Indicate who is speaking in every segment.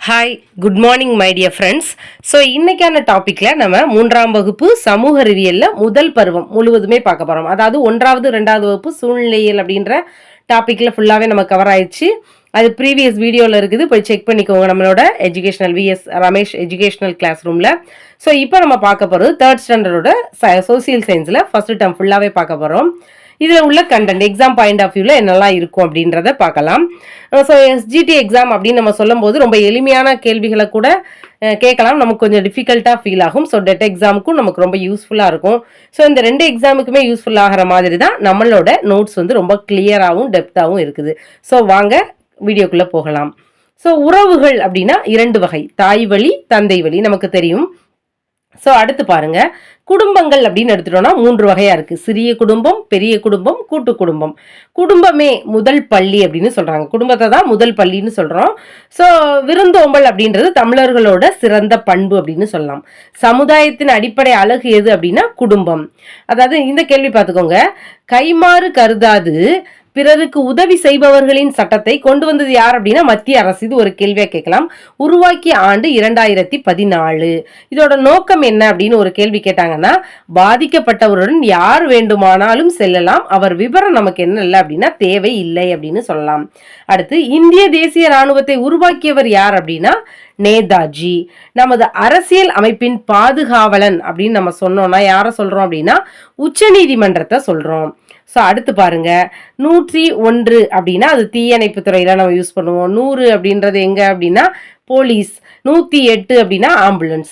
Speaker 1: Hi, good morning my dear friends. So இன்னைக்கான டாப்பிக்கில் நம்ம 3ஆம் வகுப்பு சமூக அறிவியலில் முதல் பருவம் முழுவதுமே பார்க்க போகிறோம். அதாவது 1வது 2வது வகுப்பு சூழ்நிலையியல் அப்படின்ற டாப்பிக்கில் ஃபுல்லாகவே நம்ம கவர் ஆயிடுச்சு. அது ப்ரீவியஸ் வீடியோவில் இருக்குது, போய் செக் பண்ணிக்கோங்க நம்மளோட educational VS Ramesh educational class ரூமில். ஸோ இப்போ நம்ம பார்க்க போகிறது 3rd ஸ்டாண்டர்டோட சோசியல் சயின்ஸில் ஃபஸ்ட்டு டேர்ம் ஃபுல்லாகவே பார்க்க போகிறோம். இதில் உள்ள கண்டென்ட் எக்ஸாம் பாயிண்ட் ஆஃப் வியூவில் என்னெல்லாம் இருக்கும் அப்படின்றத பார்க்கலாம். ஸோ எஸ்ஜிடி எக்ஸாம் அப்படின்னு நம்ம சொல்லும் போது ரொம்ப எளிமையான கேள்விகளை கூட கேட்கலாம், நமக்கு கொஞ்சம் டிஃபிகல்ட்டாக ஃபீல் ஆகும். ஸோ டெட் எக்ஸாமுக்கும் நமக்கு ரொம்ப யூஸ்ஃபுல்லாக இருக்கும். ஸோ இந்த 2 எக்ஸாமுக்குமே யூஸ்ஃபுல் ஆகிற மாதிரி தான் நம்மளோட நோட்ஸ் வந்து ரொம்ப கிளியராகவும் டெப்த்தாகவும் இருக்குது. ஸோ வாங்க வீடியோக்குள்ளே போகலாம். ஸோ உறவுகள் அப்படின்னா 2 வகை, தாய் வழி தந்தை வழி நமக்கு தெரியும். ஸோ அடுத்து பாருங்க, குடும்பங்கள் அப்படின்னு எடுத்துட்டோம்னா 3 வகையா இருக்கு. சிறிய குடும்பம், பெரிய குடும்பம், கூட்டு குடும்பம். குடும்பமே முதல் பள்ளி அப்படின்னு சொல்றாங்க, குடும்பத்தை தான் முதல் பள்ளின்னு சொல்றோம். ஸோ விருந்தோம்பல் அப்படின்றது தமிழர்களோட சிறந்த பண்பு அப்படின்னு சொல்லலாம். சமுதாயத்தின் அடிப்படை அழகு எது அப்படின்னா குடும்பம். அதாவது இந்த கேள்வி பார்த்துக்கோங்க, கைமாறு கருதாது பிறருக்கு உதவி செய்பவர்களின் சட்டத்தை கொண்டு வந்தது யார் அப்படின்னா மத்திய அரசு. இது ஒரு கேள்வியா கேட்கலாம். உருவாக்கிய ஆண்டு 2014. இதோட நோக்கம் என்ன அப்படின்னு ஒரு கேள்வி கேட்டாங்கன்னா, பாதிக்கப்பட்டவருடன் யார் வேண்டுமானாலும் செல்லலாம், அவர் விவரம் நமக்கு என்ன இல்லை அப்படின்னா தேவை இல்லை அப்படின்னு சொல்லலாம். அடுத்து, இந்திய தேசிய ராணுவத்தை உருவாக்கியவர் யார் அப்படின்னா நேதாஜி. நமது அரசியல் அமைப்பின் பாதுகாவலன் அப்படின்னு நம்ம சொன்னோம்னா யாரை சொல்றோம் அப்படின்னா உச்ச நீதிமன்றத்தை சொல்றோம். ஸோ அடுத்து பாருங்க, 101 அப்படின்னா அது தீயணைப்பு துறையில நம்ம யூஸ் பண்ணுவோம். 100 அப்படின்றது எங்க அப்படின்னா போலீஸ். 108 அப்படின்னா ஆம்புலன்ஸ்.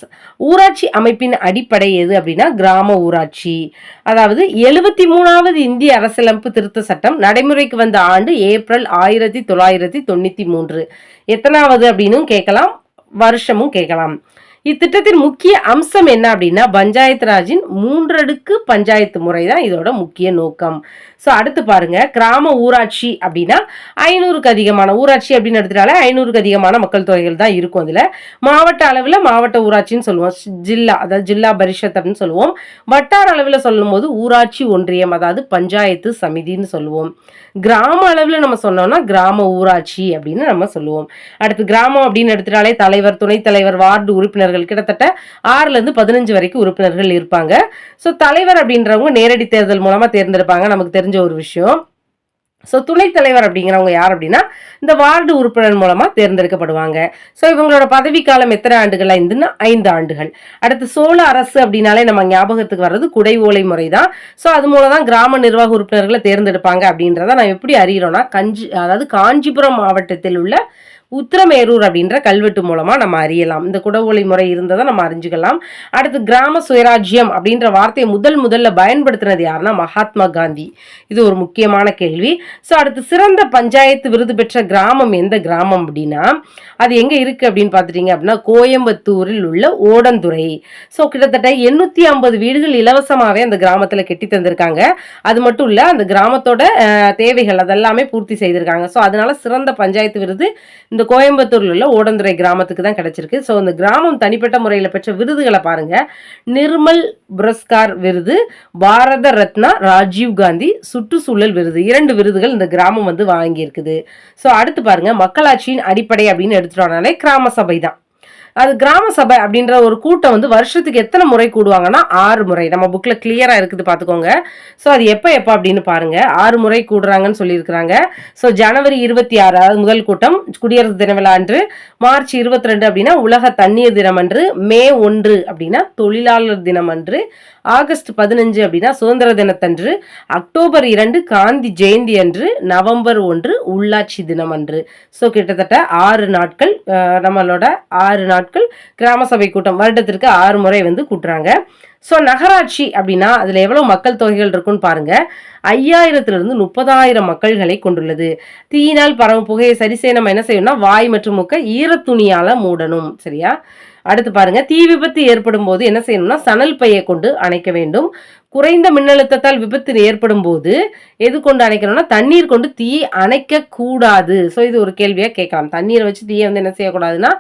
Speaker 1: ஊராட்சி அமைப்பின் அடிப்படை எது அப்படின்னா கிராம ஊராட்சி. அதாவது 73வது இந்திய அரசியலமைப்பு திருத்த சட்டம் நடைமுறைக்கு வந்த ஆண்டு ஏப்ரல் 1993. எத்தனாவது அப்படின்னு கேட்கலாம், வருஷமும் கேட்கலாம். இத்திட்டத்தின் முக்கிய அம்சம் என்ன அப்படின்னா பஞ்சாயத்து ராஜின் 3 அடுக்கு பஞ்சாயத்து முறை தான் இதோட முக்கிய நோக்கம். ஸோ அடுத்து பாருங்க, கிராம ஊராட்சி அப்படின்னா 500க்கு அதிகமான ஊராட்சி அப்படின்னு எடுத்துட்டாலே 500க்கு அதிகமான மக்கள் தொகைகள் தான் இருக்கும். அதில் மாவட்ட அளவில் மாவட்ட ஊராட்சின்னு சொல்லுவோம், ஜில்லா அதாவது ஜில்லா பரிஷத் அப்படின்னு சொல்லுவோம். வட்டார அளவில் சொல்லும் போது ஊராட்சி ஒன்றியம் அதாவது பஞ்சாயத்து சமிதின்னு சொல்லுவோம். கிராம அளவில் நம்ம சொன்னோம்னா கிராம ஊராட்சி அப்படின்னு நம்ம சொல்லுவோம். அடுத்து கிராமம் அப்படின்னு எடுத்துட்டாலே தலைவர், துணைத் தலைவர், வார்டு உறுப்பினர்கள் கிட்டத்தட்ட 6ல இருந்து 15 வரைக்கும் உறுப்பினர்கள் இருப்பாங்க. ஸோ தலைவர் அப்படின்றவங்க நேரடி தேர்தல் மூலமா தேர்ந்தெடுப்பாங்க, நமக்கு தெரிஞ்ச ஒரு விஷயம். ஸோ துணைத் தலைவர் அப்படிங்கிறவங்க யார் அப்படின்னா இந்த வார்டு உறுப்பினர் மூலமா தேர்ந்தெடுக்கப்படுவாங்க. ஸோ இவங்களோட பதவிக்காலம் எத்தனை ஆண்டுகள்? 5 ஆண்டுகள். அடுத்து சோழ அரசு அப்படின்னாலே நம்ம ஞாபகத்துக்கு வர்றது குடை ஓலை முறை தான். ஸோ அது மூலம் தான் கிராம நிர்வாக உறுப்பினர்களை தேர்ந்தெடுப்பாங்க அப்படின்றத நான் எப்படி அறிகிறோம்னா அதாவது காஞ்சிபுரம் மாவட்டத்தில் உள்ள உத்திரமேரூர் அப்படின்ற கல்வெட்டு மூலமா நம்ம அறியலாம். இந்த குடவோலை முறை இருந்ததை நம்ம அறிஞ்சுக்கலாம். அடுத்து கிராம சுயராஜ்யம் அப்படின்ற வார்த்தையை முதல்ல பயன்படுத்தினது யாருன்னா மகாத்மா காந்தி. இது ஒரு முக்கியமான கேள்வி. ஸோ அடுத்து சிறந்த பஞ்சாயத்து விருது பெற்ற கிராமம் எந்த கிராமம் அப்படின்னா அது எங்க இருக்கு அப்படின்னு பார்த்துட்டீங்க அப்படின்னா கோயம்புத்தூரில் உள்ள ஓடந்துறை. ஸோ கிட்டத்தட்ட 850 வீடுகள் இலவசமாவே அந்த கிராமத்துல கெட்டி தந்திருக்காங்க. அது மட்டும் இல்ல, அந்த கிராமத்தோட தேவைகள் அதெல்லாமே பூர்த்தி செய்திருக்காங்க. ஸோ அதனால சிறந்த பஞ்சாயத்து விருது இந்த கோயம்புத்தூர்ல உள்ள ஓடந்துறை கிராமத்துக்கு தான் கிடைச்சிருக்கு. ஸோ இந்த கிராமம் தனிப்பட்ட முறையில் பெற்ற விருதுகளை பாருங்க, நிர்மல் புரஸ்கார் விருது, பாரத ரத்னா ராஜீவ் காந்தி சுற்றுச்சூழல் விருது, 2 விருதுகள் இந்த கிராமம் வந்து வாங்கி இருக்குது. ஸோ அடுத்து பாருங்க, மக்களாட்சியின் அடிப்படை அப்படின்னு எடுத்துட்டோம்னாலே கிராம சபை தான். அது கிராம சபை அப்படின்ற ஒரு கூட்டம் வந்து வருஷத்துக்கு எத்தனை முறை கூடுவாங்கன்னா 6 முறை. நம்ம புக்ல கிளியரா இருக்குது பார்த்துக்கோங்க. ஸோ அது எப்போ அப்படின்னு பாருங்க, 6 முறை கூடுறாங்கன்னு சொல்லியிருக்கிறாங்க. ஸோ ஜனவரி 26 அதாவது முதல் கூட்டம் குடியரசு தின விழா அன்று, மார்ச் 22 அப்படின்னா உலக தண்ணீர் தினம் அன்று, மே 1 அப்படின்னா தொழிலாளர் தினம் அன்று, ஆகஸ்ட் 15 அப்படின்னா சுதந்திர தினத்தன்று, அக்டோபர் 2 காந்தி ஜெயந்தி அன்று, நவம்பர் 1 உள்ளாட்சி தினம் அன்று. ஸோ கிட்டத்தட்ட 6 நாட்கள் நம்மளோட 6 நாட்கள் கிராம சபை கூட்டம் வருடத்திற்கு 6 முறை வந்து கூட்டுறாங்க. ஸோ நகராட்சி அப்படின்னா அதுல எவ்வளவு மக்கள் தொகைகள் இருக்குன்னு பாருங்க, 5000 to 30,000 மக்கள்களை கொண்டுள்ளது. தீயினால் பரவும் புகையை சரி செய்ய நம்ம என்ன செய்யணும்னா வாய் மற்றும் மூக்கை ஈரத்துணியால மூடணும். சரியா? அடுத்து பாருங்க, தீ விபத்து ஏற்படும் போது என்ன செய்யணும்னா சணல் பையை கொண்டு அணைக்க வேண்டும். குறைந்த மின்னழுத்தத்தால் விபத்து ஏற்படும் போது எது கொண்டு அணைக்கணும்னா தண்ணீர் கொண்டு தீயை அணைக்க கூடாது. ஸோ இது ஒரு கேள்வியா கேட்கலாம். தண்ணீரை வச்சு தீயை வந்து என்ன செய்யக்கூடாதுன்னா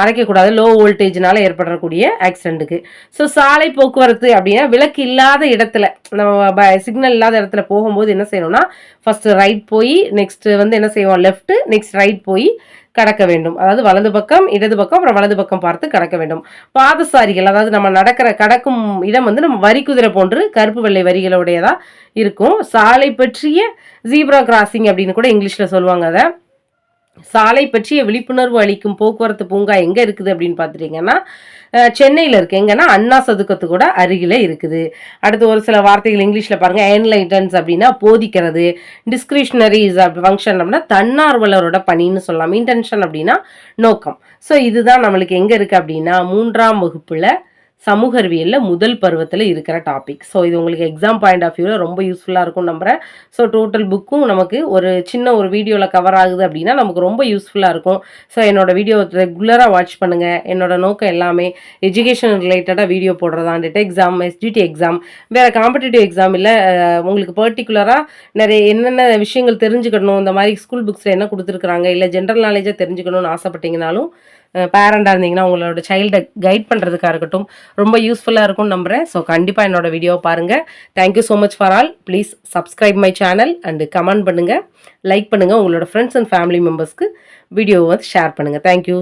Speaker 1: அணைக்கக்கூடாது, லோ வோல்டேஜ்னால ஏற்படக்கூடிய ஆக்சிடென்ட்டுக்கு. ஸோ சாலை போக்குவரத்து அப்படின்னா விளக்கு இல்லாத இடத்துல, நம்ம சிக்னல் இல்லாத இடத்துல போகும்போது என்ன செய்யணும்னா ஃபர்ஸ்ட் ரைட் போய் நெக்ஸ்ட் வந்து என்ன செய்வோம் லெஃப்ட், நெக்ஸ்ட் ரைட் போய் கடக்க வேண்டும். அதாவது வலது பக்கம், இடது பக்கம், அப்புறம் வலது பக்கம் பார்த்து கடக்க வேண்டும். பாதசாரிகள், அதாவது நம்ம கடக்கும் இடம் வந்து நம்ம வரிக்குதிரை போன்று கருப்பு வெள்ளை வரிகளுடையதா இருக்கும். சாலை பற்றிய ஜீப்ரா கிராசிங் அப்படின்னு கூட இங்கிலீஷ்ல சொல்லுவாங்க அத. சாலை பற்றிய விழிப்புணர்வு அளிக்கும் போக்குவரத்து பூங்கா எங்க இருக்குது அப்படின்னு பார்த்துட்டீங்கன்னா, சென்னையில இருக்கு. எங்கன்னா அண்ணா சதுக்கத்து கூட அருகில இருக்குது. அடுத்து ஒரு சில வார்த்தைகள் இங்கிலீஷ்ல பாருங்க. என்லைட்டன்ஸ் அப்படின்னா போதிக்கிறது. டிஸ்கிரிஷனரிஸ் ஃபங்க்ஷன் அப்படின்னா தன்னார்வலரோட பணின்னு சொல்லலாம். இன்டென்ஷன் அப்படின்னா நோக்கம். ஸோ இதுதான் நம்மளுக்கு எங்க இருக்கு அப்படின்னா 3ஆம் வகுப்புல சமூக அறிவியல்ல முதல் பருவத்தில் இருக்கிற டாபிக். ஸோ இது உங்களுக்கு எக்ஸாம் பாயிண்ட் ஆஃப் வியூவில் ரொம்ப யூஸ்ஃபுல்லாக இருக்கும் நம்புறேன். ஸோ டோட்டல் புக்கும் நமக்கு ஒரு சின்ன ஒரு வீடியோவில் கவர் ஆகுது அப்படின்னா நமக்கு ரொம்ப யூஸ்ஃபுல்லாக இருக்கும். ஸோ என்னோட வீடியோ ரெகுலராக வாட்ச் பண்ணுங்கள். என்னோட நோக்கம் எல்லாமே எஜுகேஷன் ரிலேட்டடாக வீடியோ போடுறதா, டெட் எக்ஸாம், எஸ்டிடி எக்ஸாம், வேறு காம்படிட்டிவ் எக்ஸாம் இல்லை உங்களுக்கு பர்டிகுலராக நிறைய என்னென்ன விஷயங்கள் தெரிஞ்சுக்கணும், இந்த மாதிரி ஸ்கூல் புக்ஸில் என்ன கொடுத்துருக்குறாங்க, இல்லை ஜென்ரல் நாலேஜாக தெரிஞ்சுக்கணும்னு ஆசைப்பட்டீங்கனாலும் பேரண்டாக இருந்தீங்கன்னா உங்களோட சைல்டை கைட் பண்ணுறதுக்காக இருக்கட்டும் ரொம்ப யூஸ்ஃபுல்லாக இருக்கும்னு நம்புகிறேன். ஸோ கண்டிப்பாக என்னோட வீடியோவை பாருங்கள். Thank you so much for all. Please subscribe my channel and comment பண்ணுங்கள், லைக் பண்ணுங்கள், உங்களோட ஃப்ரெண்ட்ஸ் அண்ட் ஃபேமிலி மெம்பர்ஸ்க்கு வீடியோவை வந்து ஷேர் பண்ணுங்கள். தேங்க்யூ.